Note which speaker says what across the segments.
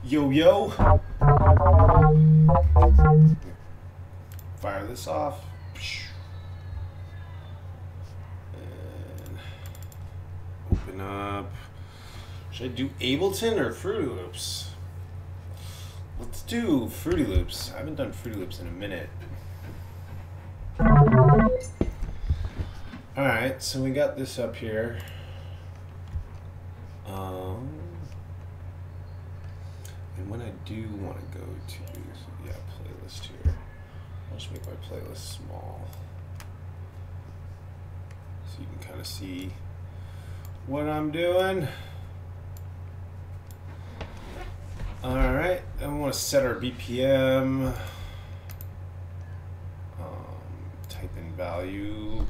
Speaker 1: Yo, yo. Fire this off. And open up. Should I do Ableton or Fruity Loops? Let's do Fruity Loops. I haven't done Fruity Loops in a minute. Alright, so we got this up here. And when I do want to go to, yeah, playlist here. I'll just make my playlist small. So you can kind of see what I'm doing. Alright, and we want to set our BPM. Type in value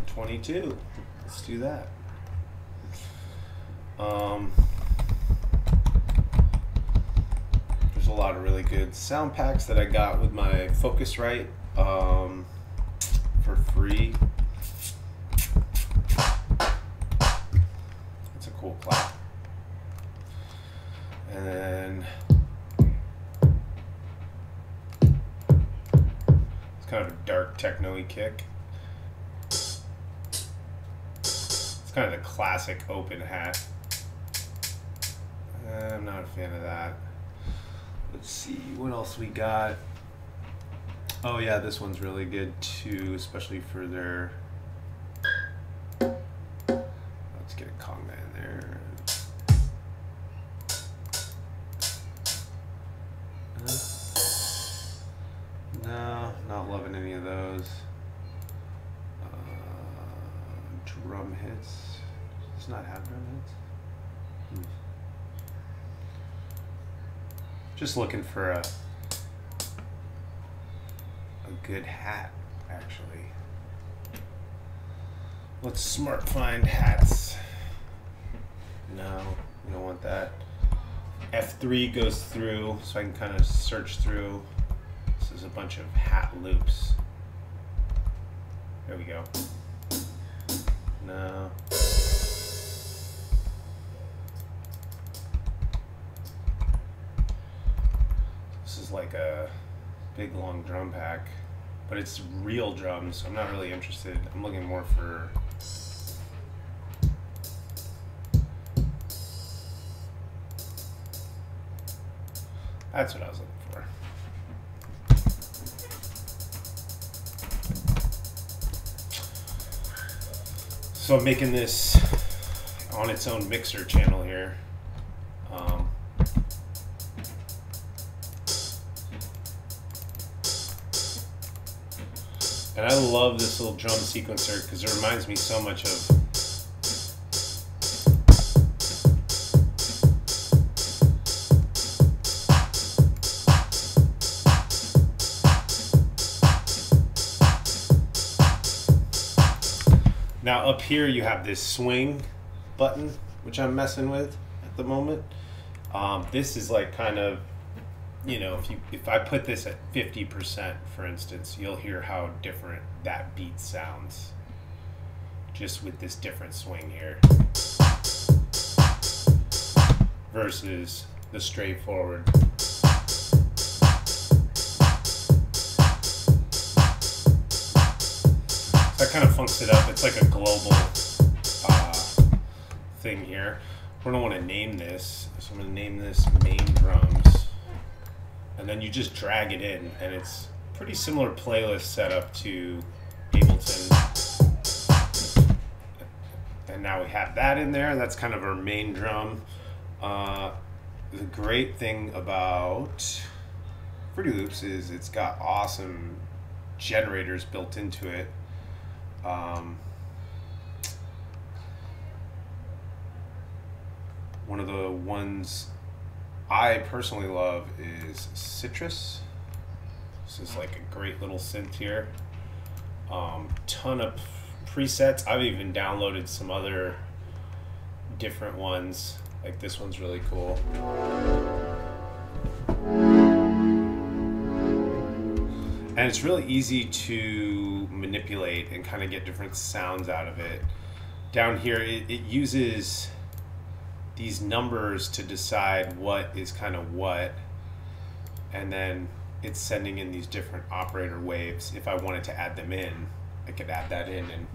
Speaker 1: 22. Let's do that. There's a lot of really good sound packs that I got with my Focusrite for free. It's a cool clap. And then it's kind of a dark techno-y kick. It's kind of the classic open hat. I'm not a fan of that. Let's see what else we got. Oh yeah, this one's really good too, especially for their. Let's get a conga in there. No, not loving any of those. Drum hits. Does not have drum hits. Just looking for a good hat, actually. Let's smart find hats. No, we don't want that. F3 goes through, so I can kind of search through. This is a bunch of hat loops. There we go. No. This is like a big long drum pack, but it's real drums, so I'm not really interested. I'm looking more for that's what I was looking for. So I'm making this on its own mixer channel here. And I love this little drum sequencer because it reminds me so much of now up here you have this swing button, which I'm messing with at the moment. This is like kind of, you know, if I put this at 50%, for instance, you'll hear how different that beat sounds just with this different swing here versus the straightforward. So that kind of funks it up. It's like a global thing here. We're gonna want to name this, so I'm gonna name this main drums, and then you just drag it in, and it's pretty similar playlist setup to Ableton. And now we have that in there. That's kind of our main drum. The great thing about Fruity Loops is it's got awesome generators built into it. One of the ones I personally love is Citrus. This is like a great little synth here. Ton of presets. I've even downloaded some other different ones. Like this one's really cool. And it's really easy to manipulate and kind of get different sounds out of it. Down here, it uses these numbers to decide what is kind of what, and then it's sending in these different operator waves. If I wanted to add them in, I could add that in and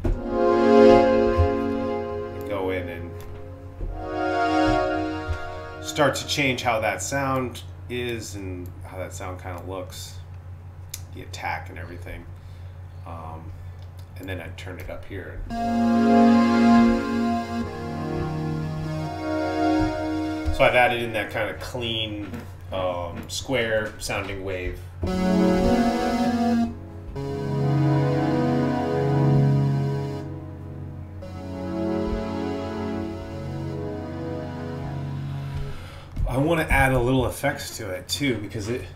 Speaker 1: go in and start to change how that sound is and how that sound kind of looks, the attack and everything. And then I'd turn it up here. So I've added in that kind of clean, square sounding wave. I want to add a little effects to it too, because it,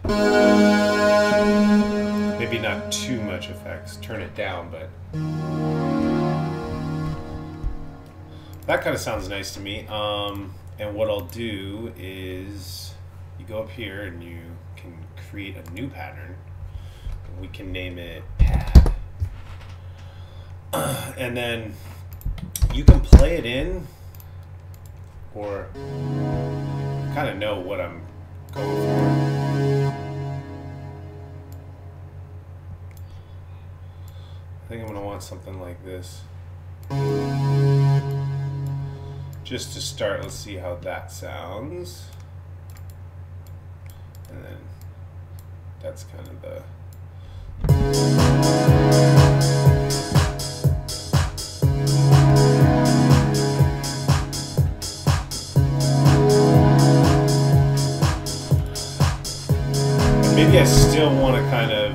Speaker 1: maybe not too much effects, turn it down, but that kind of sounds nice to me. And what I'll do is you go up here and you can create a new pattern. We can name it pad. And then you can play it in, or kind of know what I'm going for. I think I'm going to want something like this. Just to start, let's see how that sounds. And then that's kind of the... Maybe I still want to kind of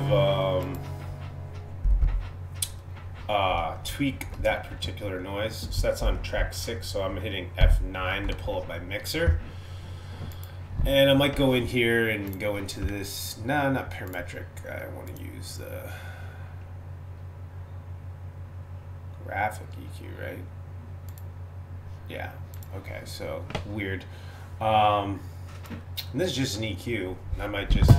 Speaker 1: tweak that particular noise. So that's on track 6, so I'm hitting F9 to pull up my mixer. And I might go in here and go into this, no, not parametric. I want to use the graphic EQ, right? Yeah, okay, so weird. And this is just an EQ. I might just...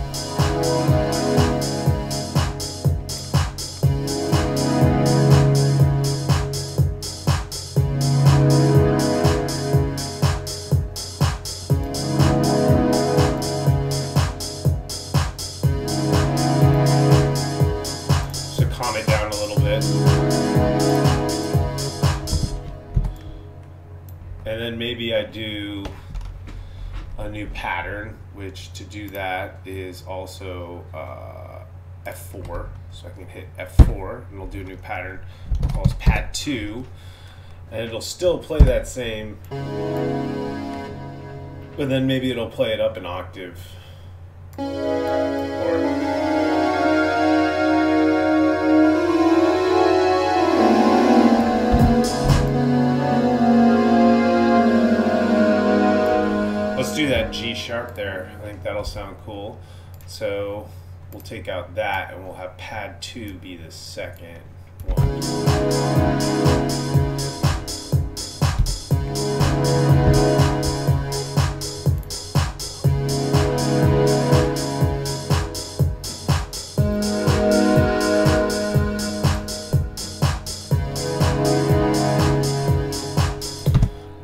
Speaker 1: So calm it down a little bit. And then maybe I do a new pattern, which to do that is also F4. So I can hit F4 and it'll do a new pattern. It calls pad 2, and it'll still play that same, but then maybe it'll play it up an octave. Let's do that G sharp there. I think that'll sound cool. So we'll take out that and we'll have pad 2 be the second one.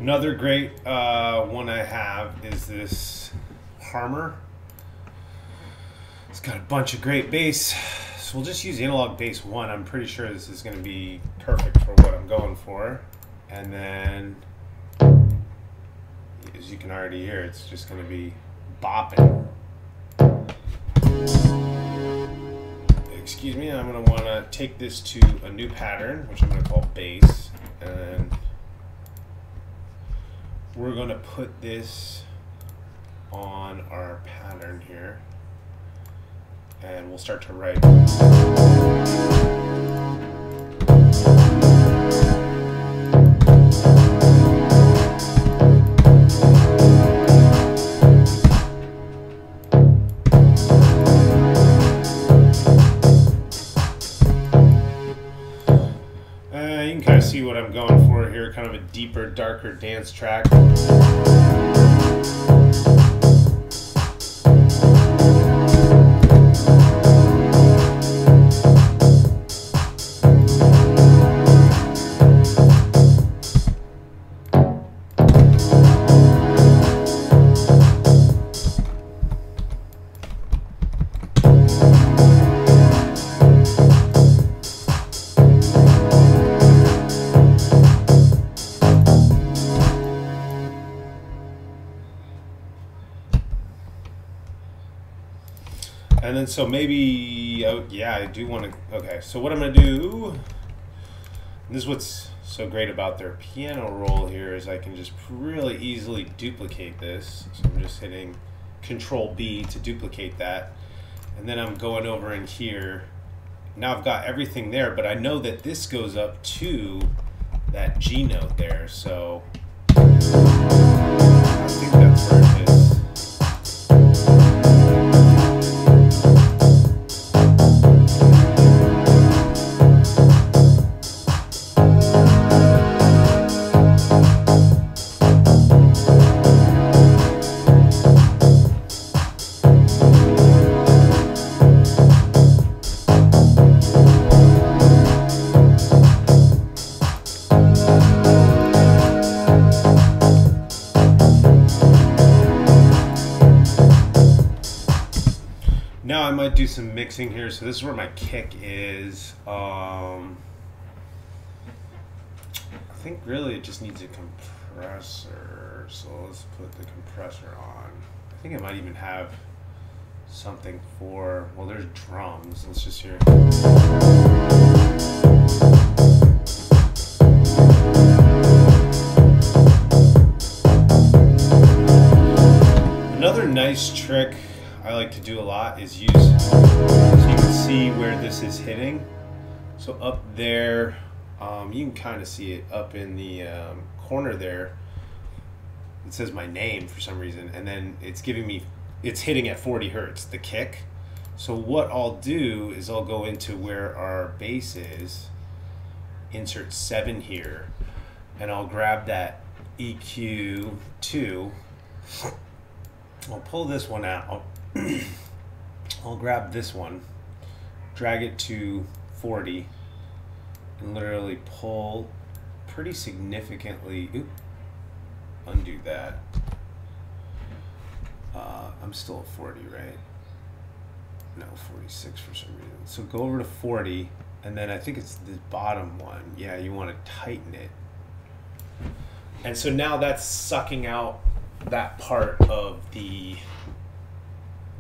Speaker 1: Another great one I have is this Harmer. It's got a bunch of great bass, so we'll just use analog bass 1. I'm pretty sure this is going to be perfect for what I'm going for. And then, as you can already hear, it's just going to be bopping. Excuse me, I'm going to want to take this to a new pattern, which I'm going to call bass, and we're going to put this on our pattern here, and we'll start to write. You can kind of see what I'm going for here, kind of a deeper, darker dance track. And then so maybe, oh, yeah, I do want to, okay, so what I'm going to do, this is what's so great about their piano roll here is I can just really easily duplicate this. So I'm just hitting Control B to duplicate that. And then I'm going over in here. Now I've got everything there, but I know that this goes up to that G note there. So I think that's where it is. Now I might do some mixing here. So this is where my kick is. I think really it just needs a compressor. So let's put the compressor on. I think it might even have something for, well, there's drums. Let's just hear it. Another nice trick I like to do a lot is use, so you can see where this is hitting. So up there, you can kind of see it up in the corner there. It says my name for some reason, and then it's giving me, it's hitting at 40 hertz, the kick. So what I'll do is I'll go into where our bass is, insert 7 here, and I'll grab that EQ2. I'll pull this one out. I'll grab this one, drag it to 40, and literally pull pretty significantly. Oop, undo that. I'm still at 40, right? No, 46 for some reason. So go over to 40, and then I think it's the bottom one. Yeah, you want to tighten it. And so now that's sucking out that part of the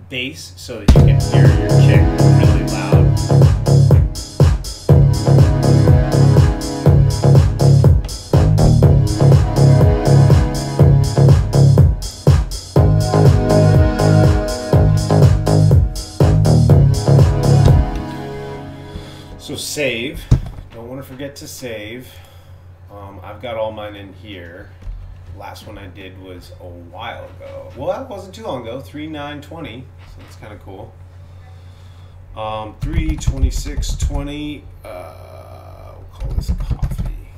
Speaker 1: bass so that you can hear your kick really loud. So save. Don't want to forget to save. I've got all mine in here. Last one I did was a while ago. Well, that wasn't too long ago. 3/9/20. So that's kind of cool. 3/26/20. We'll call this coffee.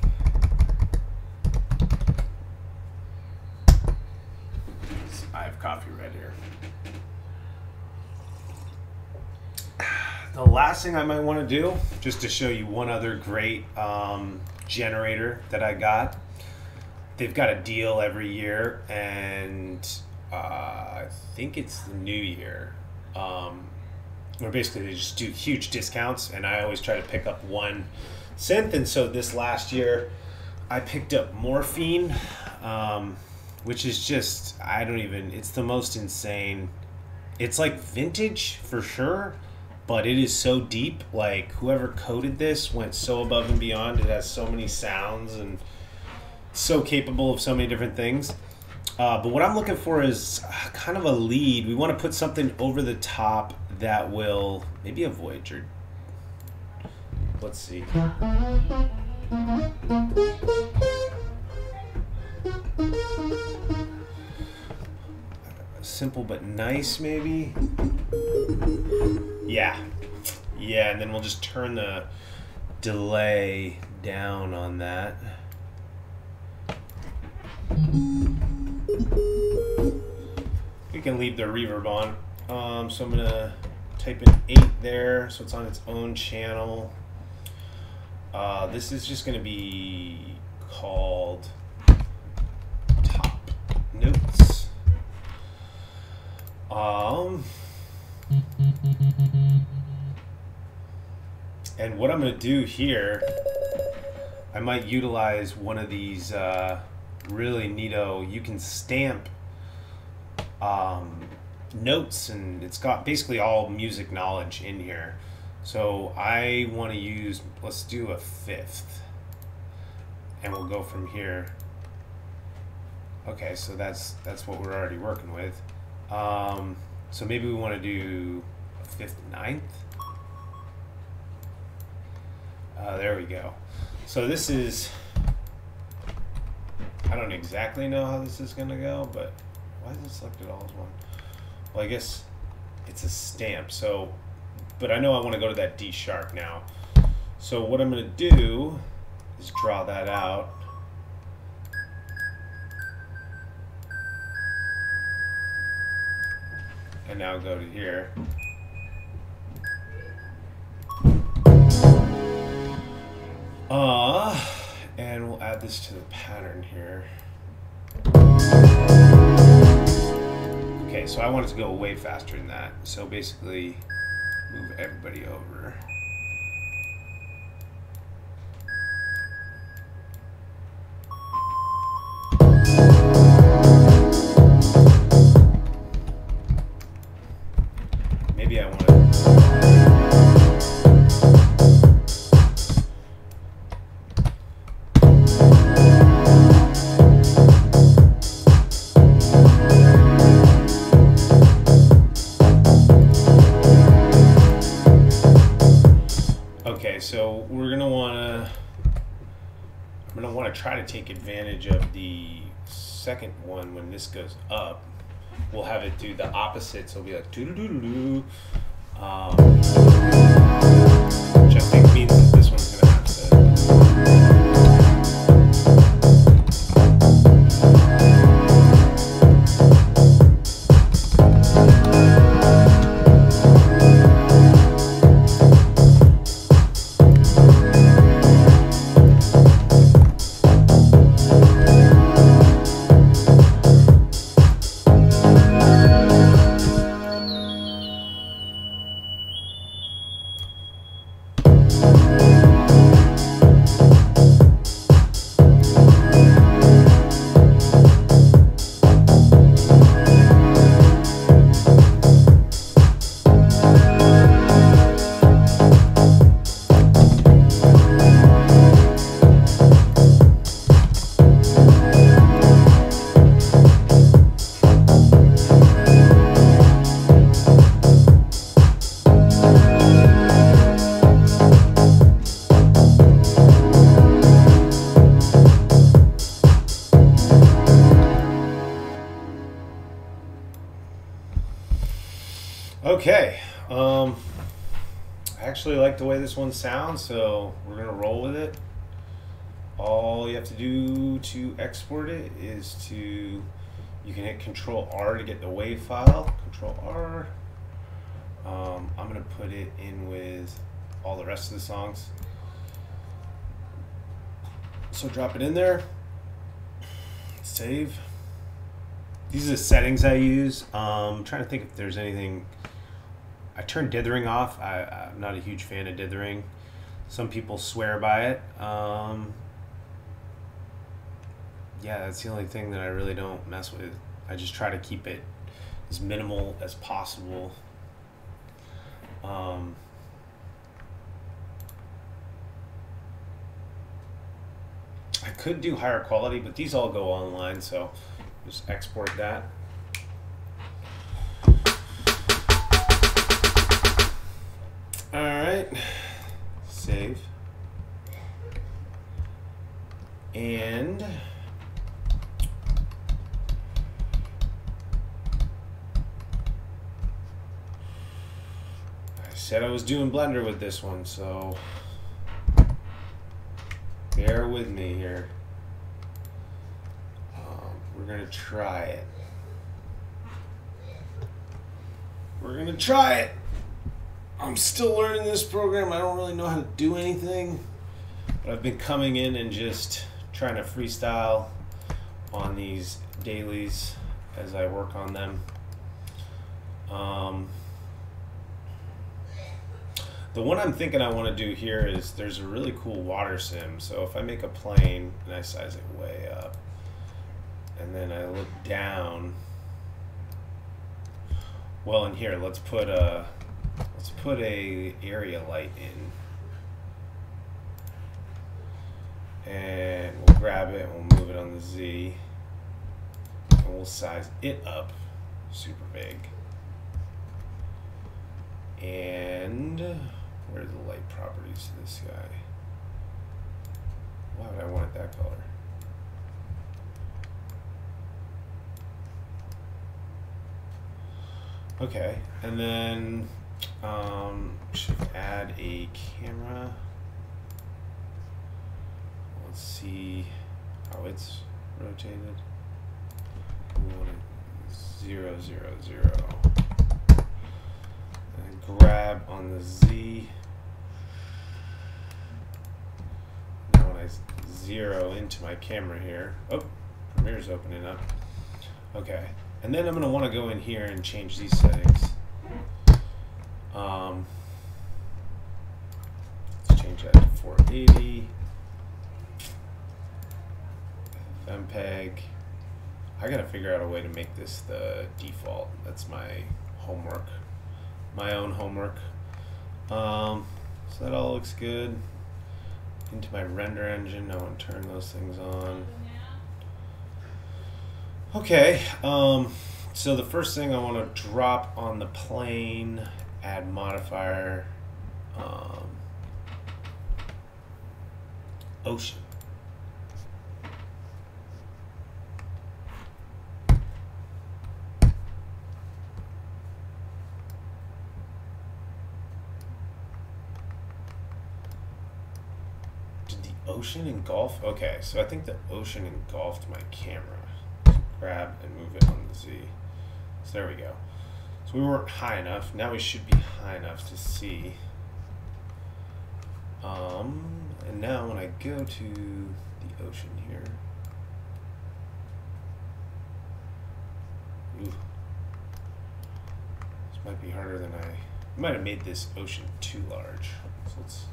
Speaker 1: I have coffee right here. The last thing I might want to do, just to show you one other great generator that I got. They've got a deal every year, and I think it's the new year, where basically they just do huge discounts, and I always try to pick up one synth. And so this last year I picked up Morphine, which is just, I don't even, it's the most insane, it's like vintage for sure, but it is so deep. Like, whoever coded this went so above and beyond. It has so many sounds and so capable of so many different things. But what I'm looking for is kind of a lead. We want to put something over the top that will, maybe a Voyager. Let's see. Simple but nice, maybe. Yeah, and then we'll just turn the delay down on that. We can leave the reverb on. So I'm gonna type in 8 there, so it's on its own channel. This is just gonna be called Top Notes. And what I'm gonna do here, I might utilize one of these really neato, you can stamp notes, and it's got basically all music knowledge in here. So I want to use, let's do a fifth, and we'll go from here. Okay, so that's what we're already working with. So maybe we want to do a fifth ninth. There we go. So this is, I don't exactly know how this is gonna go, but why is it selected all as one? Well, I guess it's a stamp. So, but I know I want to go to that D sharp now. So what I'm gonna do is draw that out. And now go to here. And we'll add this to the pattern here. Okay, so I want it to go way faster than that. So basically, move everybody over. Maybe I want to. So we're gonna wanna, I'm gonna wanna try to take advantage of the second one when this goes up. We'll have it do the opposite, so it'll be like doo-doo-doo-doo-doo. Which I think means that this one's gonna have okay. I actually like the way this one sounds, so we're gonna roll with it. All you have to do to export it is to, you can hit Control R to get the WAV file. Control R. I'm gonna put it in with all the rest of the songs. So drop it in there. Save. These are the settings I use. I'm trying to think if there's anything. I turned dithering off. I'm not a huge fan of dithering. Some people swear by it. Yeah, that's the only thing that I really don't mess with. I just try to keep it as minimal as possible. I could do higher quality, but these all go online, so just export that. Alright, save. And I said I was doing Blender with this one, so bear with me here. We're gonna try it. We're gonna try it. I'm still learning this program. I don't really know how to do anything, but I've been coming in and just trying to freestyle on these dailies as I work on them. The one I'm thinking I want to do here is there's a really cool water sim. So if I make a plane and I size it way up, and then I look down, Well, in here, let's put a area light in, and we'll grab it. We'll move it on the Z, and we'll size it up super big. And where are the light properties to this guy? Why would I want it that color? Okay, and then should add a camera. Let's see how it's rotated. We want it 0, 0, 0. And grab on the Z. Now when I zero into my camera here, oh, Premiere's opening up. Okay. And then I'm going to want to go in here and change these settings. Let's change that to 480. MPEG. I got to figure out a way to make this the default. That's my homework. My own homework. So that all looks good. Into my render engine. I want to turn those things on. Okay, so the first thing I want to drop on the plane, add modifier, ocean. Did the ocean engulf? Okay, so I think the ocean engulfed my camera. Grab and move it on the Z. So there we go. So we weren't high enough. Now we should be high enough to see. And now when I go to the ocean here, ooh, this might be harder than I might have made this ocean too large. So let's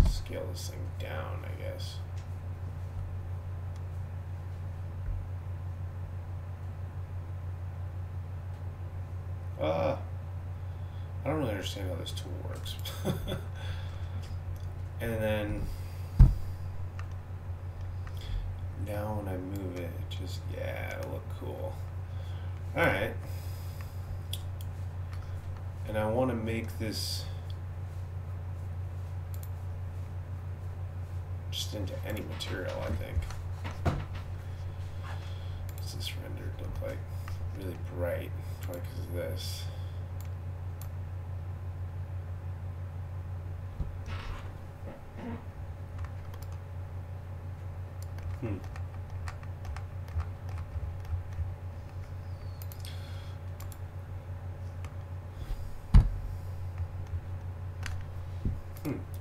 Speaker 1: scale this thing down, I guess. I don't really understand how this tool works. And then now when I move it, just, yeah, it'll look cool. Alright. And I want to make this just into any material, I think. What's this rendered look like? Really bright. Probably because of this.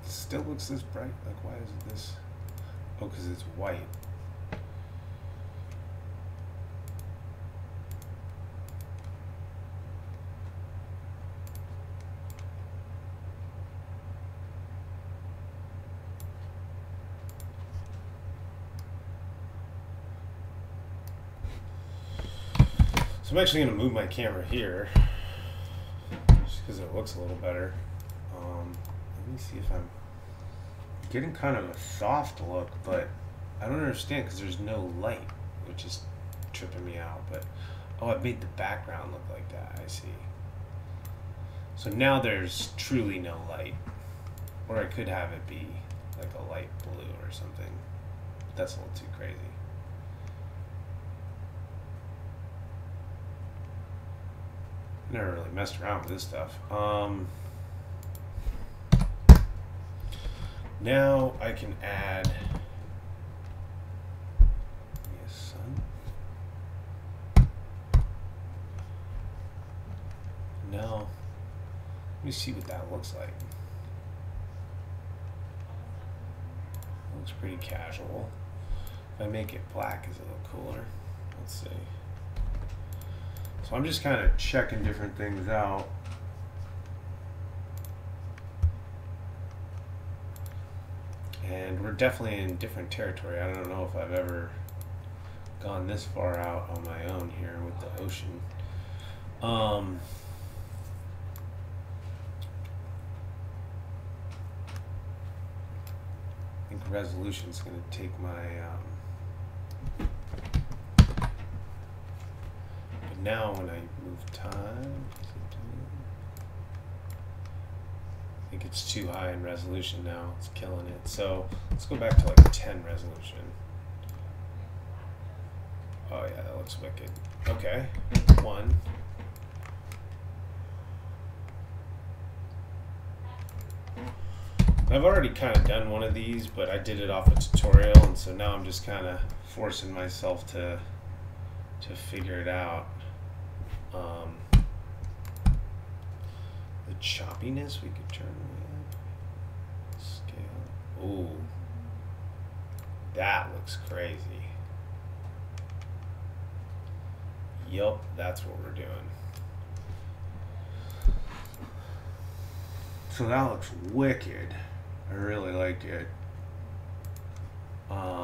Speaker 1: Still looks this bright. Like, why is it this? Oh, because it's white. So I'm actually going to move my camera here, just because it looks a little better. Let me see if I'm getting kind of a soft look, but I don't understand because there's no light, which is tripping me out. But oh, I've made the background look like that. I see. So now there's truly no light, or I could have it be like a light blue or something. But that's a little too crazy. Never really messed around with this stuff. Now I can add a sun. Now let me see what that looks like. It looks pretty casual. If I make it black, is it look cooler? Let's see. So I'm just kind of checking different things out. And we're definitely in different territory. I don't know if I've ever gone this far out on my own here with the ocean. Um, I think resolution's going to take my. But now when I move time, I think it's too high in resolution now. It's killing it. So let's go back to like 10 resolution. Oh yeah, that looks wicked. Okay, 1. I've already kind of done one of these, but I did it off a tutorial, and so now I'm just kind of forcing myself to figure it out. The choppiness we could turn up. Scale. Ooh, that looks crazy. Yup, that's what we're doing. So that looks wicked. I really like it. Okay.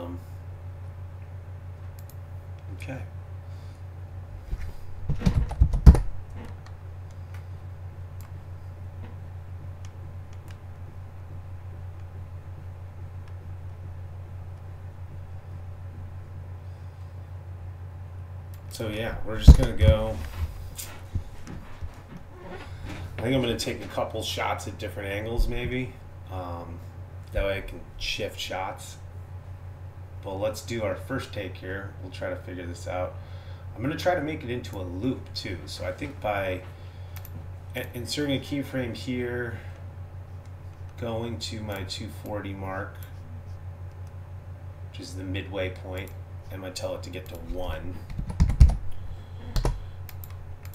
Speaker 1: So yeah, we're just gonna go. I think I'm gonna take a couple shots at different angles, maybe. That way I can shift shots. But let's do our first take here. We'll try to figure this out. I'm gonna try to make it into a loop too. So I think by inserting a keyframe here, going to my 240 mark, which is the midway point, I'm gonna tell it to get to 1.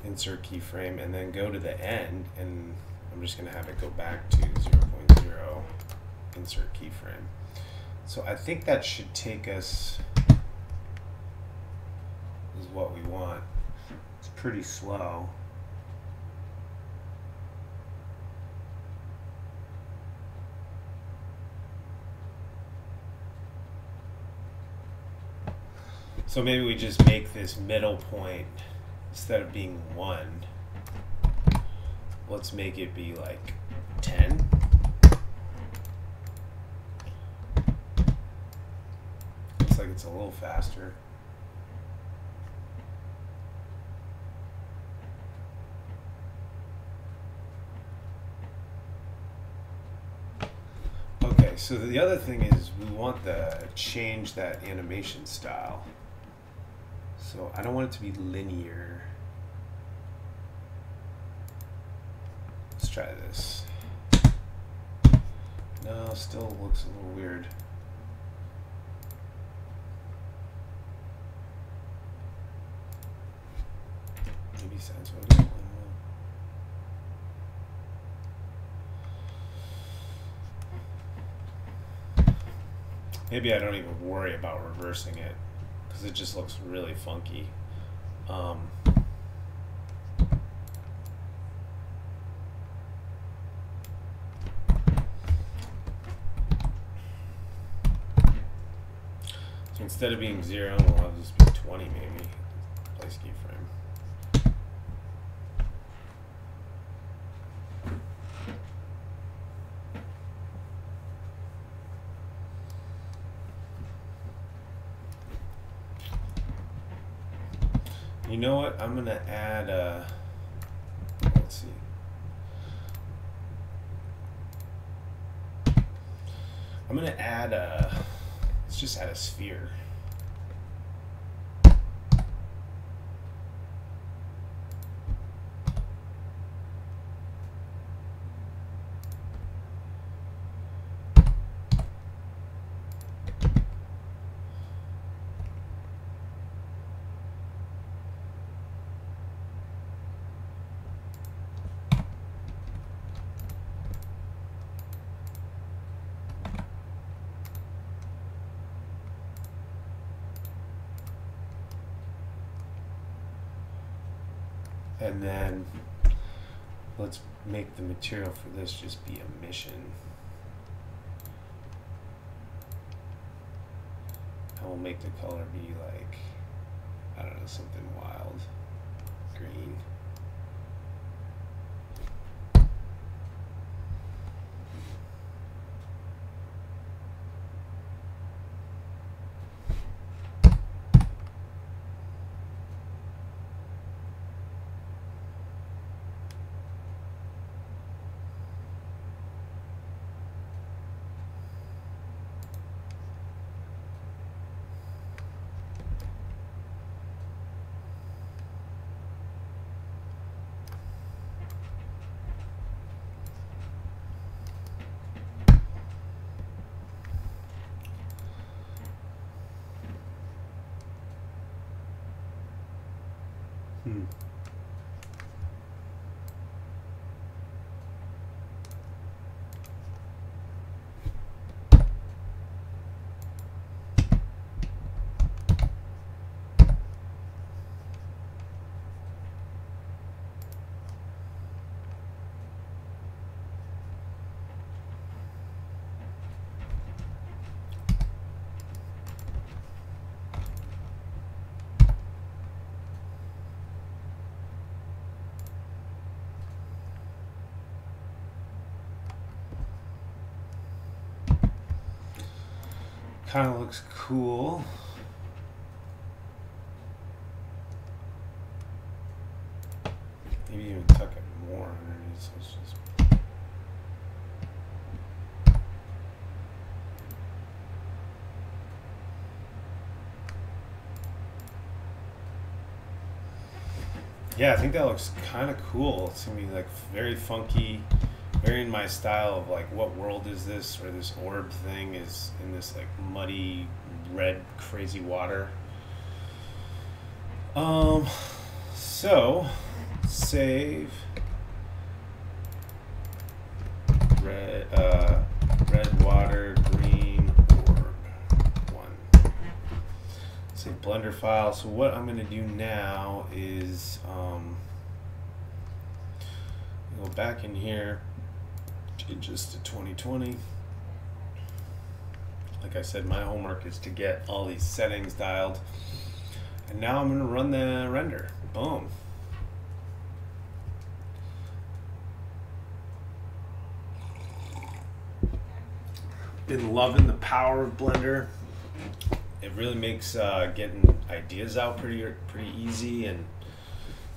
Speaker 1: Insert keyframe, and then go to the end, and I'm just going to have it go back to 0.0, insert keyframe. So I think that should take us, is what we want. It's pretty slow. So maybe we just make this middle point, instead of being 1, let's make it be like 10. Looks like it's a little faster. Okay, so the other thing is we want to change that animation style. So I don't want it to be linear. Let's try this. No, still looks a little weird. Maybe sounds what I don't know. Maybe I don't even worry about reversing it, because it just looks really funky. So instead of being 0, we'll have this be 20 maybe. Place keyframe. You know what? I'm gonna add a. Let's see. I'm gonna add a. Let's just add a sphere. And then let's make the material for this just be emission. And we'll make the color be like, I don't know, something wild. Green. Kind of looks cool. Maybe even tuck it more underneath. So it's just... Yeah, I think that looks kind of cool. It's gonna be like very funky, very in my style of like, what world is this? Where this orb thing is in this like muddy red crazy water. So save red water green orb 1. Save Blender file. So what I'm gonna do now is go back in here, change this to 2020. Like I said, my homework is to get all these settings dialed. And now I'm gonna run the render. Boom. Been loving the power of Blender. It really makes getting ideas out pretty easy, and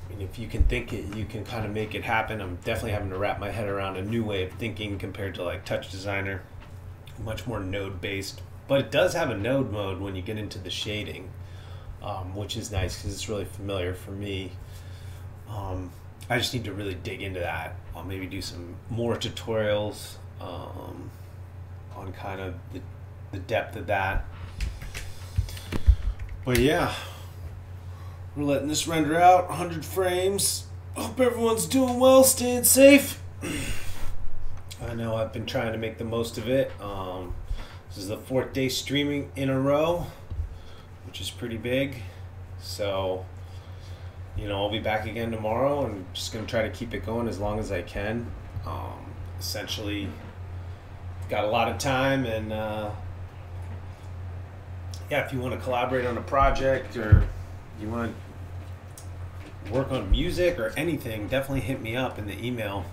Speaker 1: I mean, if you can think it, you can kind of make it happen. I'm definitely having to wrap my head around a new way of thinking compared to like Touch Designer, much more node based. But it does have a node mode when you get into the shading, which is nice because it's really familiar for me. I just need to really dig into that. I'll maybe do some more tutorials on kind of the depth of that. But yeah, we're letting this render out 100 frames. Hope everyone's doing well, staying safe. I know I've been trying to make the most of it. This is the 4th day streaming in a row, which is pretty big. So, you know, I'll be back again tomorrow and just going to try to keep it going as long as I can. Essentially, got a lot of time, and yeah, if you want to collaborate on a project or you want to work on music or anything, definitely hit me up in the email.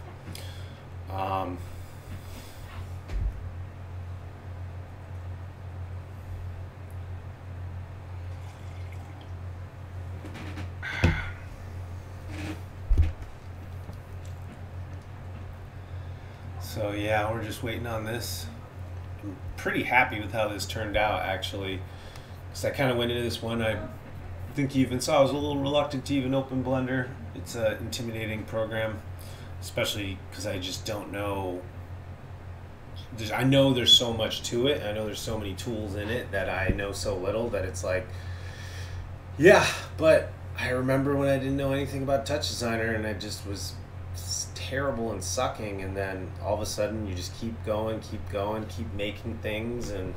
Speaker 1: So yeah, we're just waiting on this. I'm pretty happy with how this turned out, actually, because I kind of went into this one, I think you even saw I was a little reluctant to even open Blender. It's an intimidating program, especially because I just don't know. I know there's so much to it. I know there's so many tools in it that I know so little that it's like, yeah, but I remember when I didn't know anything about Touch Designer and I just was terrible and sucking, and then all of a sudden you just keep going, keep making things, and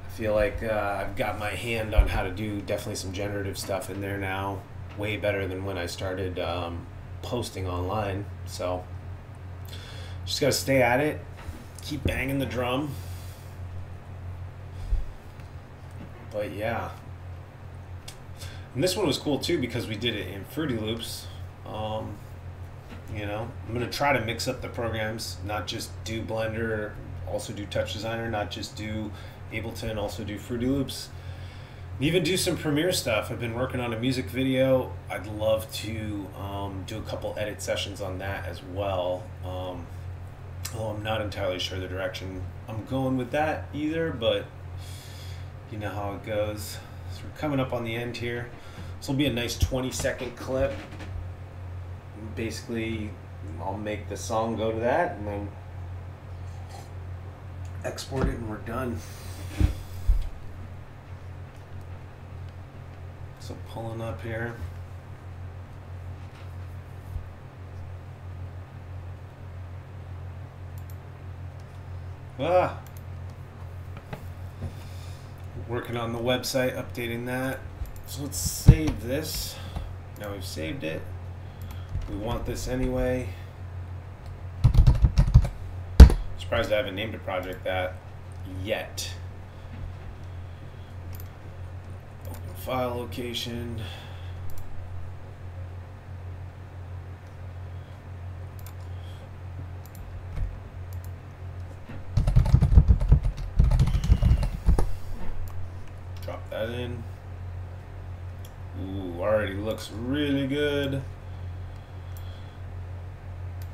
Speaker 1: I feel like I've got my hand on how to do definitely some generative stuff in there now, way better than when I started posting online. So just gotta stay at it, keep banging the drum. But yeah, and this one was cool too because we did it in Fruity Loops. You know, I'm going to try to mix up the programs, not just do Blender, also do Touch Designer, not just do Ableton, also do Fruity Loops. Even do some Premiere stuff. I've been working on a music video. I'd love to do a couple edit sessions on that as well. I'm not entirely sure the direction I'm going with that either, but you know how it goes. So we're coming up on the end here. This will be a nice 20-second clip. Basically, I'll make the song go to that and then export it and we're done. So pulling up here. Ah. Working on the website, updating that. So let's save this. Now we've saved it. We want this anyway. Surprised I haven't named a project that yet. Open file location. Drop that in. Ooh, already looks really good.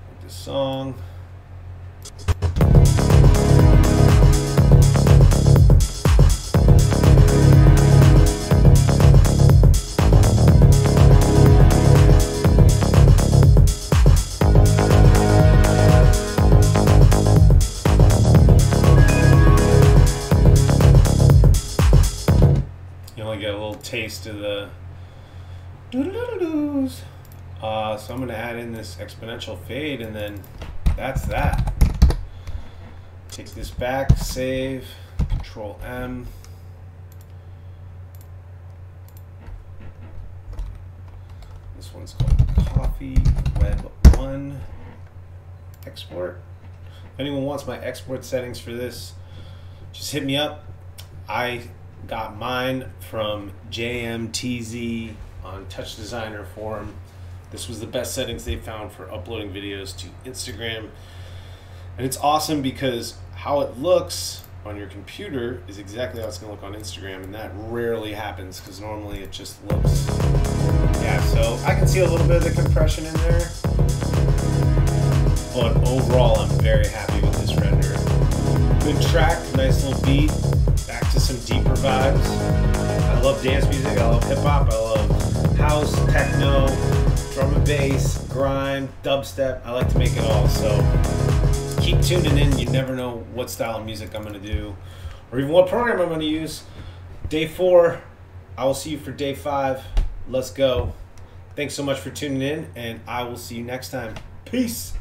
Speaker 1: With the song. You only get a little taste of the doodle-doodle-doos. So I'm going to add in this exponential fade, and then that's that. Take this back, save, Control M. This one's called Coffee Web 1 Export. If anyone wants my export settings for this, just hit me up. I got mine from JMTZ on Touch Designer Forum. This was the best settings they found for uploading videos to Instagram. And it's awesome because how it looks on your computer is exactly how it's going to look on Instagram, and that rarely happens because normally it just looks... Yeah, so I can see a little bit of the compression in there, but overall I'm very happy with this render. Good track, nice little beat, back to some deeper vibes. I love dance music, I love hip hop, I love house, techno, drum and bass, grime, dubstep. I like to make it all, so keep tuning in. You never know what style of music I'm going to do or even what program I'm going to use. Day 4, I will see you for day 5. Let's go. Thanks so much for tuning in, and I will see you next time. Peace.